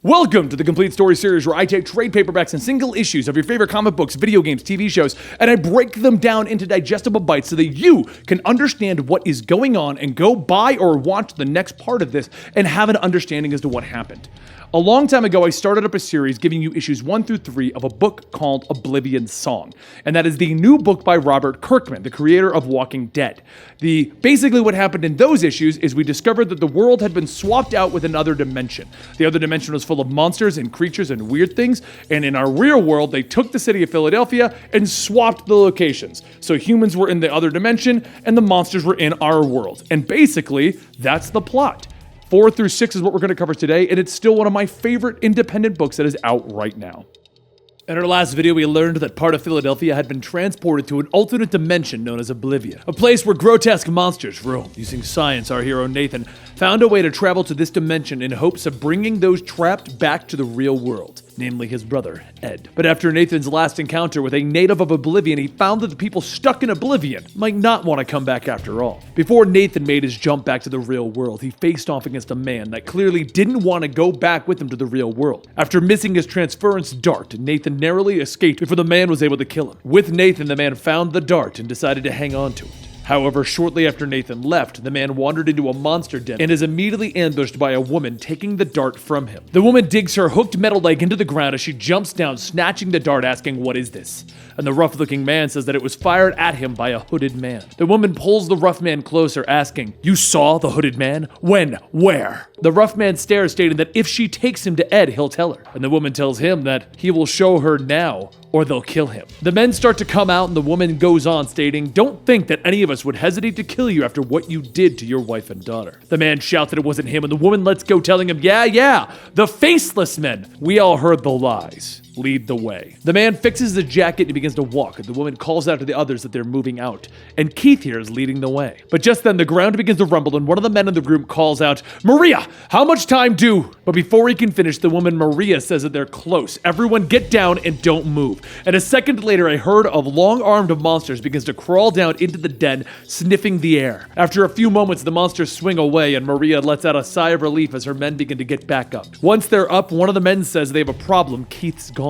Welcome to the Complete Story series where I take trade paperbacks and single issues of your favorite comic books, video games, TV shows, and I break them down into digestible bites so that you can understand what is going on and go buy or watch the next part of this and have an understanding as to what happened. A long time ago, I started up a series giving you issues 1 through 3 of a book called Oblivion Song, and that is the new book by Robert Kirkman, the creator of Walking Dead. Basically what happened in those issues is we discovered that the world had been swapped out with another dimension. The other dimension was full of monsters and creatures and weird things, and in our real world, they took the city of Philadelphia and swapped the locations. So humans were in the other dimension, and the monsters were in our world. And basically, that's the plot. 4 through 6 is what we're going to cover today, and it's still one of my favorite independent books that is out right now. In our last video, we learned that part of Philadelphia had been transported to an alternate dimension known as Oblivion, a place where grotesque monsters roam. Using science, our hero Nathan found a way to travel to this dimension in hopes of bringing those trapped back to the real world, namely his brother, Ed. But after Nathan's last encounter with a native of Oblivion, he found that the people stuck in Oblivion might not want to come back after all. Before Nathan made his jump back to the real world, he faced off against a man that clearly didn't want to go back with him to the real world. After missing his transference dart, Nathan narrowly escaped before the man was able to kill him. With Nathan, the man found the dart and decided to hang on to it. However, shortly after Nathan left, the man wandered into a monster den and is immediately ambushed by a woman taking the dart from him. The woman digs her hooked metal leg into the ground as she jumps down, snatching the dart, asking, "What is this?" And the rough-looking man says that it was fired at him by a hooded man. The woman pulls the rough man closer, asking, "You saw the hooded man? When? Where?" The rough man stares, stating that if she takes him to Ed, he'll tell her. And the woman tells him that he will show her now, or they'll kill him. The men start to come out, and the woman goes on, stating, "Don't think that any of us would hesitate to kill you after what you did to your wife and daughter." The man shouts that it wasn't him, and the woman lets go, telling him, yeah, the faceless men. We all heard the lies. Lead the way. The man fixes the jacket and begins to walk, and the woman calls out to the others that they're moving out, and Keith here is leading the way. But just then, the ground begins to rumble, and one of the men in the group calls out, "Maria, how much time do?" But before he can finish, the woman Maria says that they're close. Everyone get down and don't move. And a second later, a herd of long-armed monsters begins to crawl down into the den, sniffing the air. After a few moments, the monsters swing away, and Maria lets out a sigh of relief as her men begin to get back up. Once they're up, one of the men says they have a problem. Keith's gone.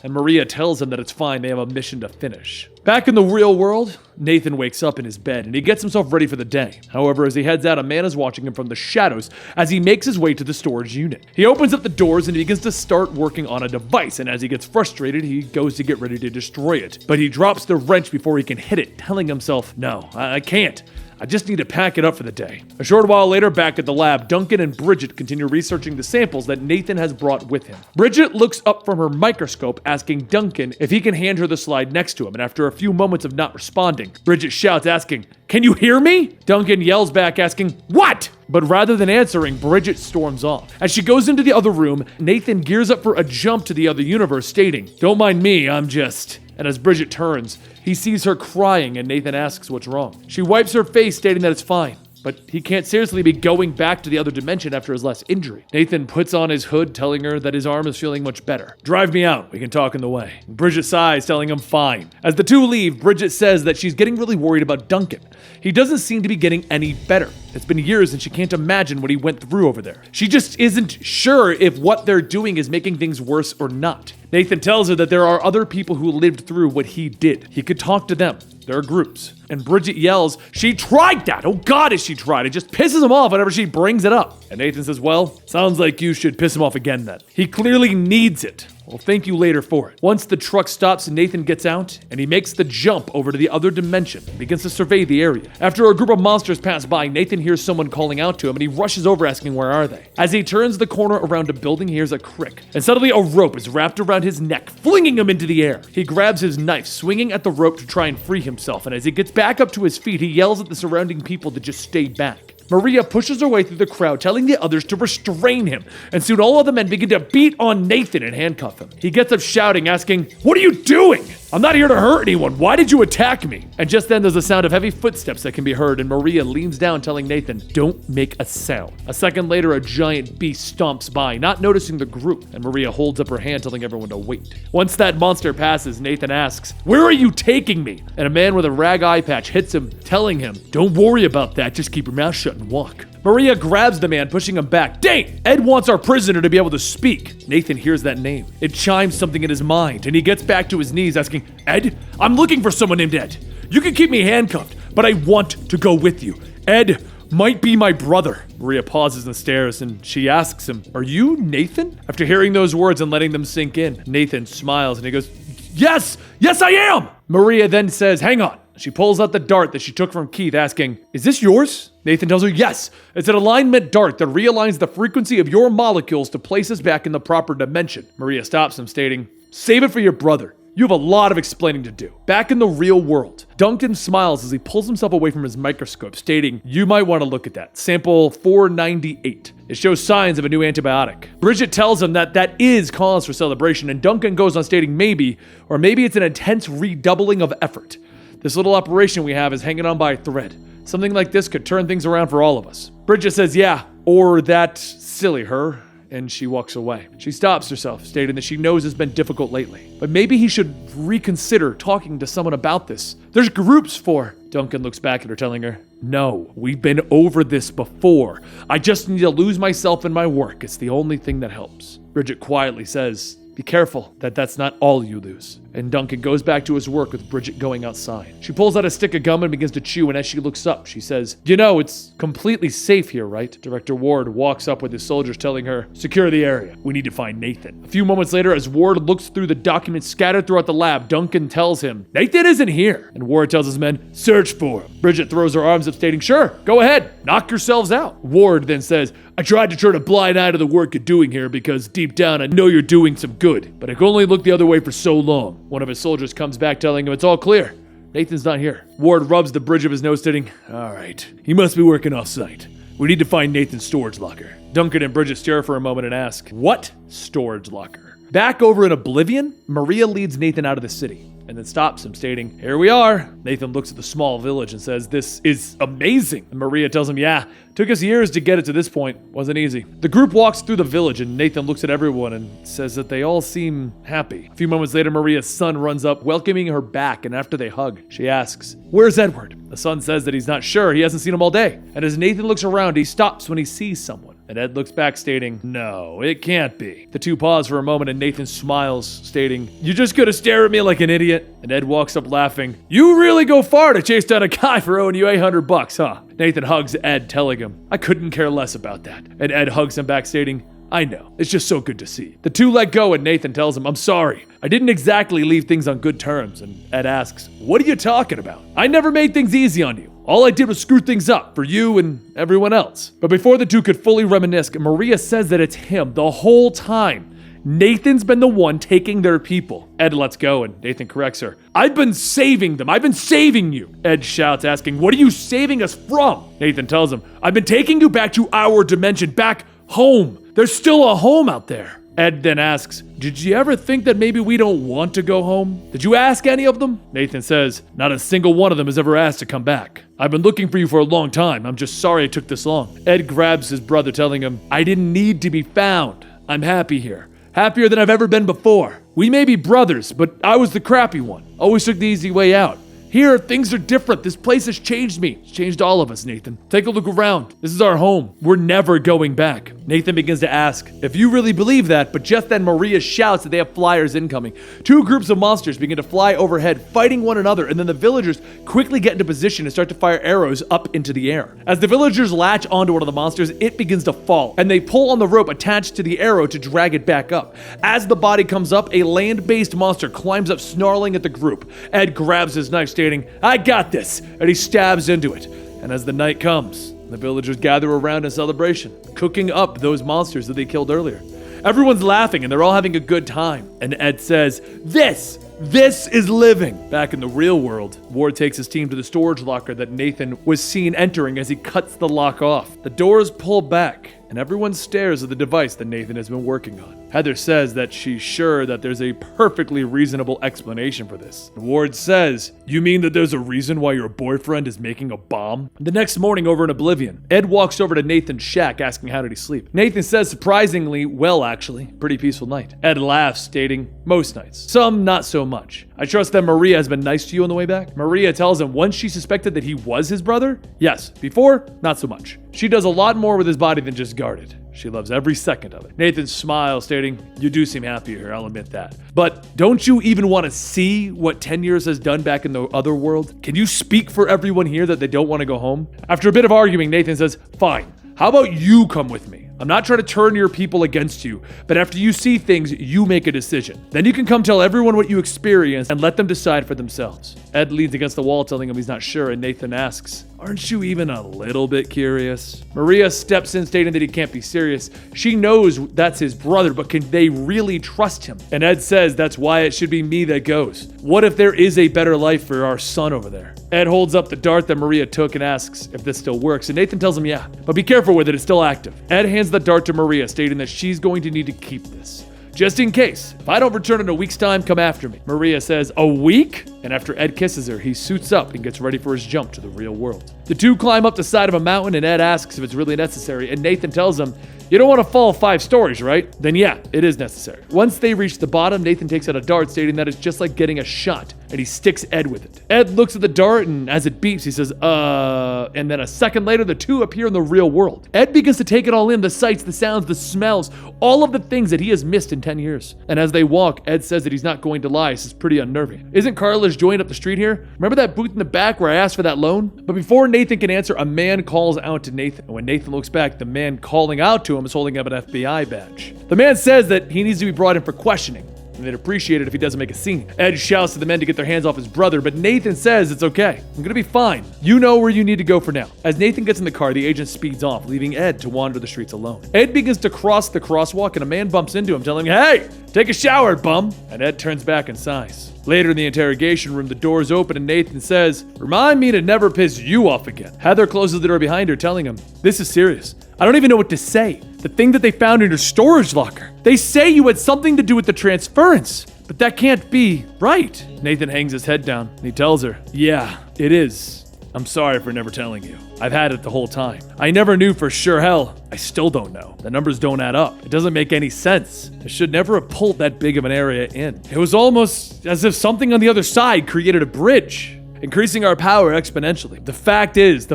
And Maria tells him that it's fine, they have a mission to finish. Back in the real world, Nathan wakes up in his bed and he gets himself ready for the day. However, as he heads out, a man is watching him from the shadows as he makes his way to the storage unit. He opens up the doors and he begins to start working on a device, and as he gets frustrated, he goes to get ready to destroy it. But he drops the wrench before he can hit it, telling himself, "No, I can't. I just need to pack it up for the day." A short while later, back at the lab, Duncan and Bridget continue researching the samples that Nathan has brought with him. Bridget looks up from her microscope, asking Duncan if he can hand her the slide next to him, and after a few moments of not responding, Bridget shouts, asking, "Can you hear me?" Duncan yells back, asking, "What?" But rather than answering, Bridget storms off. As she goes into the other room, Nathan gears up for a jump to the other universe, stating, "Don't mind me, I'm just..." And as Bridget turns, he sees her crying, and Nathan asks what's wrong. She wipes her face, stating that it's fine, but he can't seriously be going back to the other dimension after his last injury. Nathan puts on his hood, telling her that his arm is feeling much better. "Drive me out, we can talk on the way." Bridget sighs, telling him fine. As the two leave, Bridget says that she's getting really worried about Duncan. He doesn't seem to be getting any better. It's been years and she can't imagine what he went through over there. She just isn't sure if what they're doing is making things worse or not. Nathan tells her that there are other people who lived through what he did. He could talk to them. There are groups. And Bridget yells, "She tried that! Oh God, has she tried!" It just pisses him off whenever she brings it up. And Nathan says, "Well, sounds like you should piss him off again then. He clearly needs it. Well, thank you later for it." Once the truck stops, Nathan gets out, and he makes the jump over to the other dimension and begins to survey the area. After a group of monsters pass by, Nathan hears someone calling out to him, and he rushes over asking where are they. As he turns the corner around a building, he hears a crick, and suddenly a rope is wrapped around his neck, flinging him into the air. He grabs his knife, swinging at the rope to try and free himself, and as he gets back up to his feet, he yells at the surrounding people to just stay back. Maria pushes her way through the crowd, telling the others to restrain him, and soon all of the men begin to beat on Nathan and handcuff him. He gets up shouting, asking, "What are you doing?" I'm not here to hurt anyone. Why did you attack me? And just then there's a sound of heavy footsteps that can be heard, and Maria leans down telling Nathan, don't make a sound. A second later, a giant beast stomps by, not noticing the group, and Maria holds up her hand telling everyone to wait. Once that monster passes, Nathan asks, where are you taking me? And a man with a rag eye patch hits him, telling him, don't worry about that, just keep your mouth shut and walk. Maria grabs the man, pushing him back. Dane! Ed wants our prisoner to be able to speak. Nathan hears that name. It chimes something in his mind, and he gets back to his knees asking, Ed? I'm looking for someone named Ed. You can keep me handcuffed, but I want to go with you. Ed might be my brother. Maria pauses and stares, and she asks him, are you Nathan? After hearing those words and letting them sink in, Nathan smiles and he goes, yes I am! Maria then says, hang on. She pulls out the dart that she took from Keith, asking, is this yours? Nathan tells her, yes. It's an alignment dart that realigns the frequency of your molecules to place us back in the proper dimension. Maria stops him, stating, save it for your brother. You have a lot of explaining to do. Back in the real world, Duncan smiles as he pulls himself away from his microscope, stating, you might want to look at that. Sample 498. It shows signs of a new antibiotic. Bridget tells him that is cause for celebration, and Duncan goes on stating maybe it's an intense redoubling of effort. This little operation we have is hanging on by a thread. Something like this could turn things around for all of us. Bridget says, yeah, or that silly her, and she walks away. She stops herself, stating that she knows it's been difficult lately, but maybe he should reconsider talking to someone about this. There's groups for... Duncan looks back at her, telling her, no, we've been over this before. I just need to lose myself in my work. It's the only thing that helps. Bridget quietly says, be careful that that's not all you lose. And Duncan goes back to his work with Bridget going outside. She pulls out a stick of gum and begins to chew, and as she looks up, she says, you know, it's completely safe here, right? Director Ward walks up with his soldiers, telling her, secure the area. We need to find Nathan. A few moments later, as Ward looks through the documents scattered throughout the lab, Duncan tells him, Nathan isn't here. And Ward tells his men, search for him. Bridget throws her arms up, stating, sure, go ahead, knock yourselves out. Ward then says, I tried to turn a blind eye to the work you're doing here because deep down I know you're doing some good, but I can only look the other way for so long. One of his soldiers comes back telling him it's all clear. Nathan's not here. Ward rubs the bridge of his nose, stating, all right, he must be working off-site. We need to find Nathan's storage locker. Duncan and Bridget stare for a moment and ask, what storage locker? Back over in Oblivion, Maria leads Nathan out of the city and then stops him, stating, here we are. Nathan looks at the small village and says, this is amazing. And Maria tells him, yeah, took us years to get it to this point. Wasn't easy. The group walks through the village and Nathan looks at everyone and says that they all seem happy. A few moments later, Maria's son runs up, welcoming her back, and after they hug, she asks, where's Edward? The son says that he's not sure. He hasn't seen him all day. And as Nathan looks around, he stops when he sees someone. And Ed looks back, stating, no, it can't be. The two pause for a moment and Nathan smiles, stating, you're just gonna stare at me like an idiot? And Ed walks up laughing, you really go far to chase down a guy for owing you $800, huh? Nathan hugs Ed, telling him, I couldn't care less about that. And Ed hugs him back, stating, I know, it's just so good to see. The two let go and Nathan tells him, I'm sorry. I didn't exactly leave things on good terms. And Ed asks, what are you talking about? I never made things easy on you. All I did was screw things up for you and everyone else. But before the two could fully reminisce, Maria says that it's him the whole time. Nathan's been the one taking their people. Ed lets go and Nathan corrects her. I've been saving them. I've been saving you. Ed shouts, asking, what are you saving us from? Nathan tells him, I've been taking you back to our dimension, back home. There's still a home out there. Ed then asks, did you ever think that maybe we don't want to go home? Did you ask any of them? Nathan says, not a single one of them has ever asked to come back. I've been looking for you for a long time. I'm just sorry it took this long. Ed grabs his brother, telling him, I didn't need to be found. I'm happy here. Happier than I've ever been before. We may be brothers, but I was the crappy one. Always took the easy way out. Here, things are different. This place has changed me. It's changed all of us, Nathan. Take a look around. This is our home. We're never going back. Nathan begins to ask if you really believe that, but just then Maria shouts that they have flyers incoming. Two groups of monsters begin to fly overhead, fighting one another, and then the villagers quickly get into position and start to fire arrows up into the air. As the villagers latch onto one of the monsters, it begins to fall, and they pull on the rope attached to the arrow to drag it back up. As the body comes up, a land-based monster climbs up, snarling at the group. Ed grabs his knife, stating, I got this, and he stabs into it. And as the night comes, the villagers gather around in celebration, cooking up those monsters that they killed earlier. Everyone's laughing and they're all having a good time. And Ed says, this This is living. Back in the real world, Ward takes his team to the storage locker that Nathan was seen entering as he cuts the lock off. The doors pull back, and everyone stares at the device that Nathan has been working on. Heather says that she's sure that there's a perfectly reasonable explanation for this. Ward says, "You mean that there's a reason why your boyfriend is making a bomb?" The next morning over in Oblivion, Ed walks over to Nathan's shack asking how did he sleep. Nathan says surprisingly, well actually, pretty peaceful night. Ed laughs, stating, most nights. Some not so much. I trust that Maria has been nice to you on the way back? Maria tells him once she suspected that he was his brother? Yes. Before, not so much. She does a lot more with his body than just guard it. She loves every second of it. Nathan smiles, stating, you do seem happy here, I'll admit that. But don't you even want to see what 10 years has done back in the other world? Can you speak for everyone here that they don't want to go home? After a bit of arguing, Nathan says, fine. How about you come with me? I'm not trying to turn your people against you, but after you see things, you make a decision. Then you can come tell everyone what you experienced and let them decide for themselves. Ed leans against the wall telling him he's not sure, and Nathan asks, aren't you even a little bit curious? Maria steps in stating that he can't be serious. She knows that's his brother, but can they really trust him? And Ed says that's why it should be me that goes. What if there is a better life for our son over there? Ed holds up the dart that Maria took and asks if this still works, and Nathan tells him yeah, but be careful with it, it's still active. Ed hands the dart to Maria, stating that she's going to need to keep this. Just in case, if I don't return in a week's time, come after me. Maria says, a week? And after Ed kisses her, he suits up and gets ready for his jump to the real world. The two climb up the side of a mountain and Ed asks if it's really necessary, and Nathan tells him, you don't want to fall 5 stories, right? Then yeah, it is necessary. Once they reach the bottom, Nathan takes out a dart, stating that it's just like getting a shot, and he sticks Ed with it. Ed looks at the dart, and as it beeps, he says, and then a second later, the two appear in the real world. Ed begins to take it all in, the sights, the sounds, the smells, all of the things that he has missed in 10 years. And as they walk, Ed says that he's not going to lie. This is pretty unnerving. Isn't Carla's joint up the street here? Remember that booth in the back where I asked for that loan? But before Nathan can answer, a man calls out to Nathan. And when Nathan looks back, the man calling out to him is holding up an FBI badge. The man says that he needs to be brought in for questioning, and they'd appreciate it if he doesn't make a scene. Ed shouts to the men to get their hands off his brother, but Nathan says it's okay. I'm gonna be fine. You know where you need to go for now. As Nathan gets in the car, the agent speeds off, leaving Ed to wander the streets alone. Ed begins to cross the crosswalk, and a man bumps into him, telling him, hey, take a shower, bum. And Ed turns back and sighs. Later in the interrogation room, the doors open and Nathan says, remind me to never piss you off again. Heather closes the door behind her, telling him, this is serious. I don't even know what to say. The thing that they found in your storage locker. They say you had something to do with the transference, but that can't be right. Nathan hangs his head down and he tells her, yeah, it is. I'm sorry for never telling you. I've had it the whole time. I never knew for sure. Hell, I still don't know. The numbers don't add up. It doesn't make any sense. I should never have pulled that big of an area in. It was almost as if something on the other side created a bridge, increasing our power exponentially. The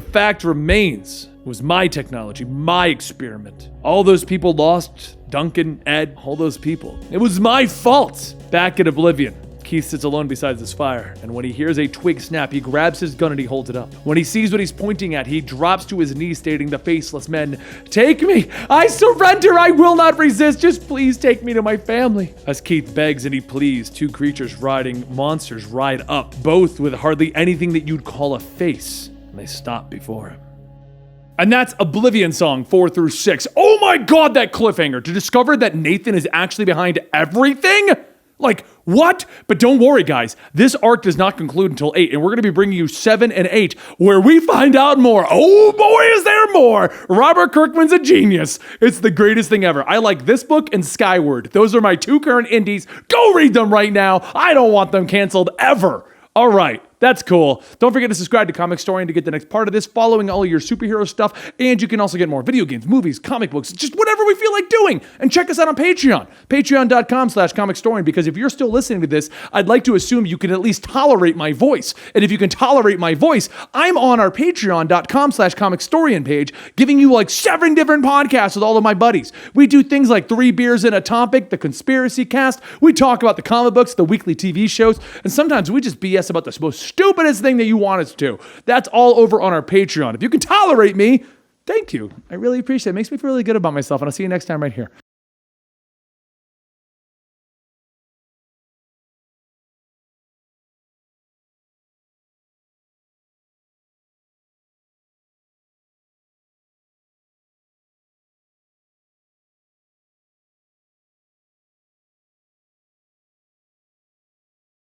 fact remains. It was my technology, my experiment. All those people lost, Duncan, Ed, all those people. It was my fault. Back in Oblivion, Keith sits alone beside this fire, and when he hears a twig snap, he grabs his gun and he holds it up. When he sees what he's pointing at, he drops to his knees, stating the faceless men, take me! I surrender! I will not resist! Just please take me to my family! As Keith begs and he pleads, two creatures riding monsters ride up, both with hardly anything that you'd call a face, and they stop before him. And that's Oblivion Song 4 through 6. Oh my God, that cliffhanger! To discover that Nathan is actually behind everything? Like, what? But don't worry, guys. This arc does not conclude until 8, and we're going to be bringing you 7 and 8, where we find out more. Oh boy, is there more! Robert Kirkman's a genius. It's the greatest thing ever. I like this book and Skyward. Those are my 2 current indies. Go read them right now. I don't want them canceled ever. All right. That's cool. Don't forget to subscribe to Comicstorian to get the next part of this, following all your superhero stuff, and you can also get more video games, movies, comic books, just whatever we feel like doing. And check us out on Patreon, patreon.com/Comicstorian, because if you're still listening to this, I'd like to assume you can at least tolerate my voice. And if you can tolerate my voice, I'm on our patreon.com/Comicstorian page, giving you like 7 different podcasts with all of my buddies. We do things like 3 Beers in a Topic, the Conspiracy Cast. We talk about the comic books, the weekly TV shows, and sometimes we just BS about the most stupidest thing that you want us to. That's all over on our Patreon. If you can tolerate me, thank you. I really appreciate it. It makes me feel really good about myself, and I'll see you next time right here.